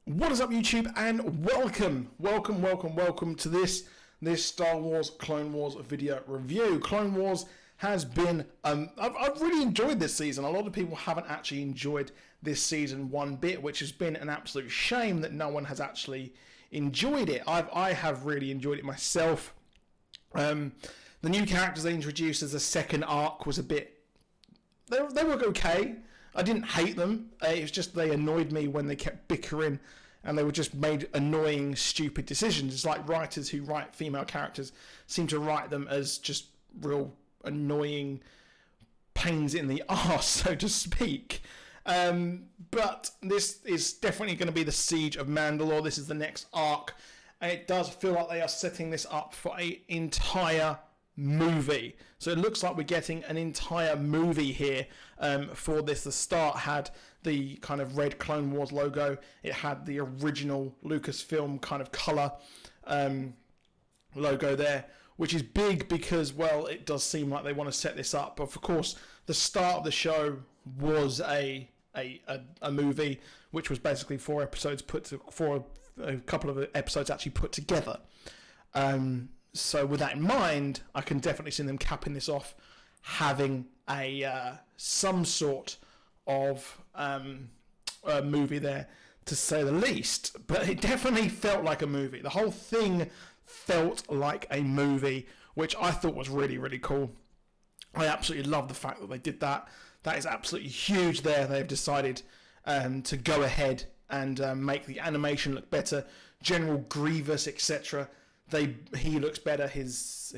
What is up, YouTube, and welcome to this Star Wars Clone Wars video review. Clone Wars has been, I've really enjoyed this season. A lot of people haven't actually enjoyed this season one bit, which has been an absolute shame that no one has actually enjoyed it. I have really enjoyed it myself. The new characters they introduced as a second arc was a bit, they were okay. I didn't hate them. It was just they annoyed me when they kept bickering and they were just made annoying, stupid decisions. It's like writers who write female characters seem to write them as just real annoying pains in the arse, so to speak. But this is definitely going to be the Siege of Mandalore. This is the next arc. And it does feel like they are setting this up for an entire movie. So it looks like we're getting an entire movie here for this. The start had the kind of red Clone Wars logo. It had the original Lucasfilm kind of colour logo there, which is big because, well, it does seem like they want to set this up. But of course, the start of the show was a movie, which was basically a couple of episodes actually put together. So with that in mind, I can definitely see them capping this off, having a some sort of a movie there, to say the least. But it definitely felt like a movie. The whole thing felt like a movie, which I thought was really, really cool. I absolutely love the fact that they did that. That is absolutely huge there. They've decided to go ahead and make the animation look better. General Grievous, etc., he looks better. His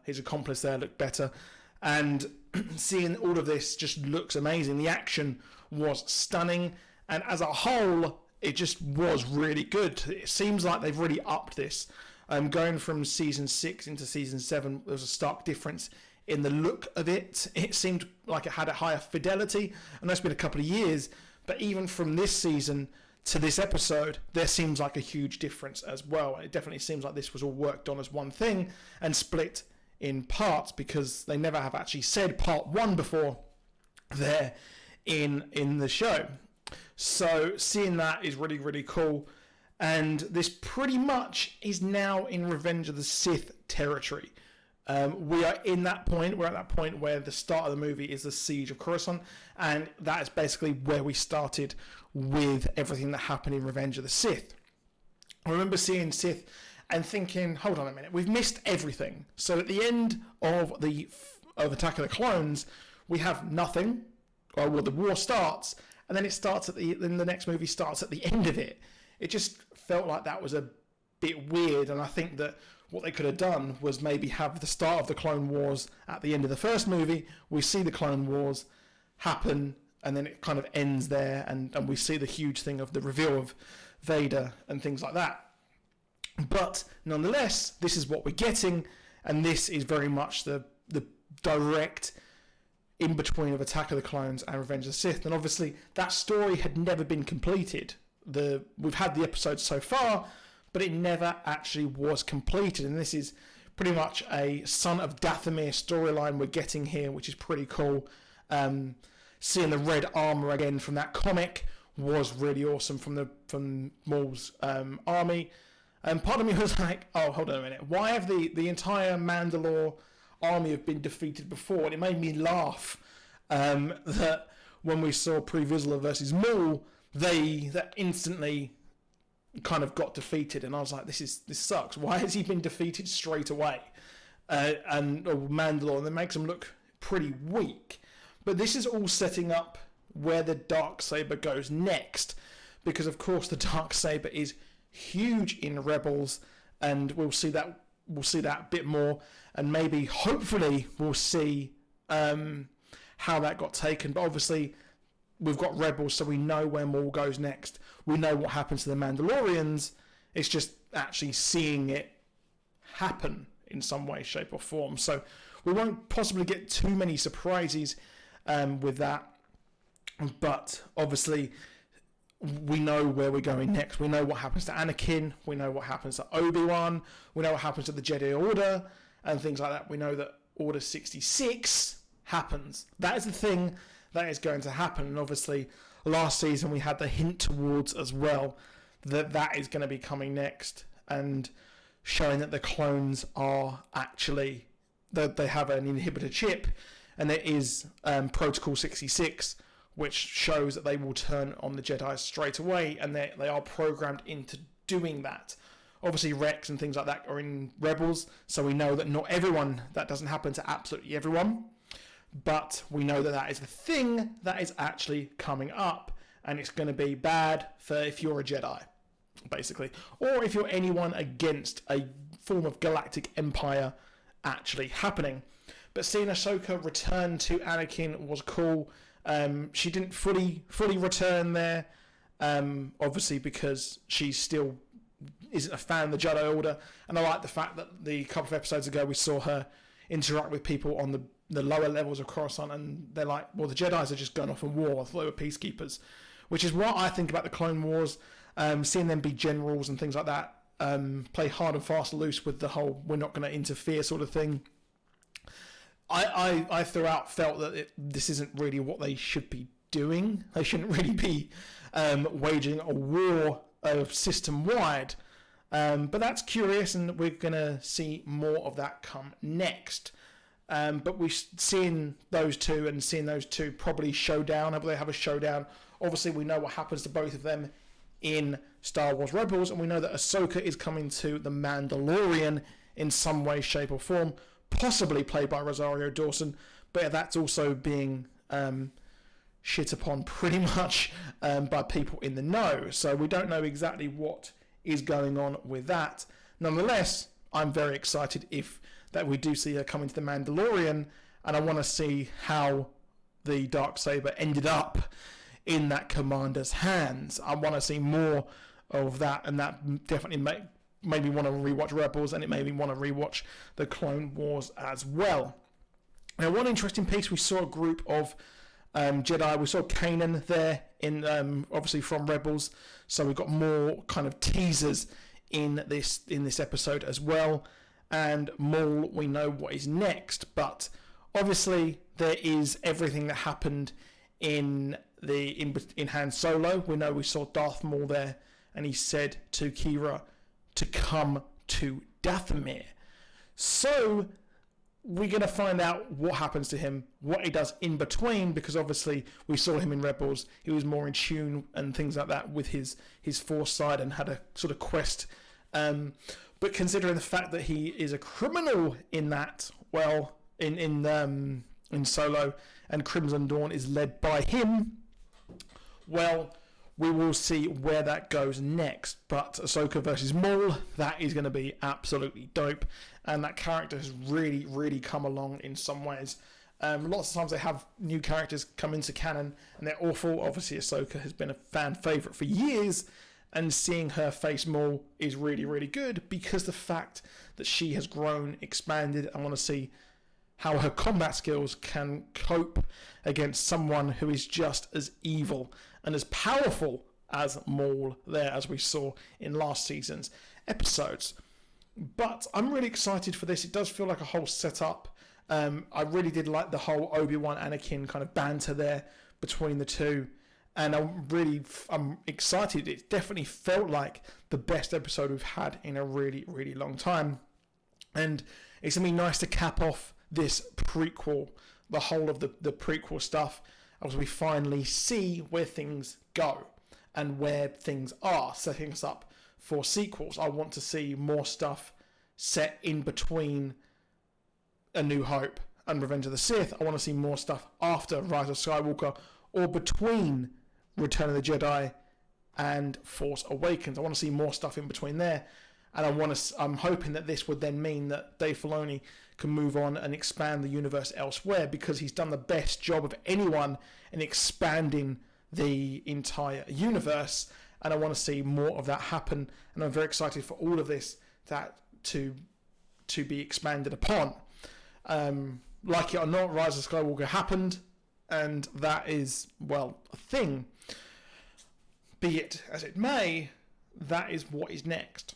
accomplice there looked better, and seeing all of this just looks amazing. The action was stunning, and as a whole, it just was really good. It seems like they've really upped this. Going from season 6 into season 7, there was a stark difference in the look of it. It seemed like it had a higher fidelity, and that's been a couple of years. But even from this season to this episode, there seems like a huge difference as well. It definitely seems like this was all worked on as one thing and split in parts, because they never have actually said part 1 before there in the show. So seeing that is really, really cool. And this pretty much is now in Revenge of the Sith territory. We are in that point. We're at that point where the start of the movie is the Siege of Khorasan, and that is basically where we started with everything that happened in Revenge of the Sith. I remember seeing Sith and thinking, hold on a minute, we've missed everything. So at the end of Attack of the Clones, we have nothing. Well, the war starts, and then then the next movie starts at the end of it. It just felt like that was a bit weird, and I think that what they could have done was maybe have the start of the Clone Wars at the end of the first movie. We see the Clone Wars happen, and then it kind of ends there, and we see the huge thing of the reveal of Vader and things like that. But nonetheless, this is what we're getting, and this is very much the direct in-between of Attack of the Clones and Revenge of the Sith. And obviously, that story had never been completed. We've had the episodes so far, but it never actually was completed, and this is pretty much a Son of Dathomir storyline we're getting here, which is pretty cool. Seeing the red armor again from that comic was really awesome from Maul's army. And part of me was like, oh, hold on a minute, why have the entire Mandalore army have been defeated before? And it made me laugh that when we saw Pre Vizsla versus Maul, that instantly kind of got defeated, and I was like, this sucks. Why has he been defeated straight away? Mandalore, and that makes him look pretty weak. But this is all setting up where the Darksaber goes next, because of course the Darksaber is huge in Rebels, and we'll see that a bit more, and maybe hopefully we'll see how that got taken. But obviously, we've got Rebels, so we know where Maul goes next. We know what happens to the Mandalorians. It's just actually seeing it happen in some way, shape, or form. So we won't possibly get too many surprises with that. But obviously, we know where we're going next. We know what happens to Anakin. We know what happens to Obi-Wan. We know what happens to the Jedi Order and things like that. We know that Order 66 happens. That is the thing that is going to happen. And obviously, last season we had the hint towards as well that is going to be coming next, and showing that the clones are actually, that they have an inhibitor chip, and there is Protocol 66, which shows that they will turn on the Jedi straight away, and they are programmed into doing that. Obviously, Rex and things like that are in Rebels, so we know that not everyone, that doesn't happen to absolutely everyone, but we know that that is the thing that is actually coming up, and it's going to be bad for if you're a Jedi, basically, or if you're anyone against a form of galactic empire actually happening. But seeing Ahsoka return to Anakin was cool. She didn't fully return there, obviously because she still isn't a fan of the Jedi Order, and I like the fact that the couple of episodes ago we saw her interact with people on the lower levels of Khorasan, and they're like, well, the Jedis are just going off in war, I thought they were peacekeepers, which is what I think about the Clone Wars, seeing them be generals and things like that, play hard and fast loose with the whole we're not going to interfere sort of thing. I throughout felt that this isn't really what they should be doing. They shouldn't really be waging a war system-wide. But that's curious, and we're going to see more of that come next. But we've seen those two probably showdown. They have a showdown. Obviously, we know what happens to both of them in Star Wars Rebels, and we know that Ahsoka is coming to the Mandalorian in some way, shape, or form, possibly played by Rosario Dawson, but that's also being shit upon pretty much by people in the know. So we don't know exactly what is going on with that. Nonetheless, I'm very excited that we do see her coming to the Mandalorian, and I want to see how the Darksaber ended up in that commander's hands. I want to see more of that, and that definitely made me want to rewatch Rebels, and it made me want to rewatch the Clone Wars as well. Now, one interesting piece, we saw a group of Jedi. We saw Kanan there in obviously from Rebels, so we got more kind of teasers in this episode as well. And Maul, we know what is next, but obviously there is everything that happened in Han Solo. We know we saw Darth Maul there, and he said to Kira to come to Dathomir. So we're going to find out what happens to him, what he does in between, because obviously we saw him in Rebels. He was more in tune and things like that with his Force side, and had a sort of quest. But considering the fact that he is a criminal in that, well, in Solo, and Crimson Dawn is led by him, well, we will see where that goes next. But Ahsoka versus Maul, that is going to be absolutely dope. And that character has really, really come along in some ways. Lots of times they have new characters come into canon, and they're awful. Obviously, Ahsoka has been a fan favourite for years. And seeing her face Maul is really, really good, because the fact that she has grown, expanded, I want to see how her combat skills can cope against someone who is just as evil and as powerful as Maul there, as we saw in last season's episodes. But I'm really excited for this. It does feel like a whole setup. I really did like the whole Obi-Wan Anakin kind of banter there between the two, and I'm excited. It definitely felt like the best episode we've had in a really, really long time, and it's gonna be nice to cap off this prequel, the whole of the prequel stuff, as we finally see where things go and where things are, setting us up for sequels. I want to see more stuff set in between A New Hope and Revenge of the Sith. I want to see more stuff after Rise of Skywalker, or between Return of the Jedi and Force Awakens. I want to see more stuff in between there, and I'm hoping that this would then mean that Dave Filoni can move on and expand the universe elsewhere, because he's done the best job of anyone in expanding the entire universe, and I want to see more of that happen, and I'm very excited for all of this to be expanded upon. Like it or not, Rise of Skywalker happened, and that is, well, a thing. Be it as it may, that is what is next.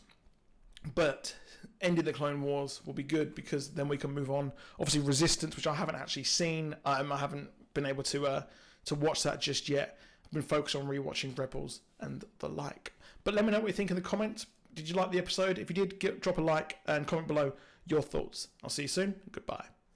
But ending the Clone Wars will be good, because then we can move on. Obviously, Resistance, which I haven't actually seen. I haven't been able to watch that just yet. I've been focused on rewatching Rebels and the like. But let me know what you think in the comments. Did you like the episode? If you did, drop a like and comment below your thoughts. I'll see you soon. Goodbye.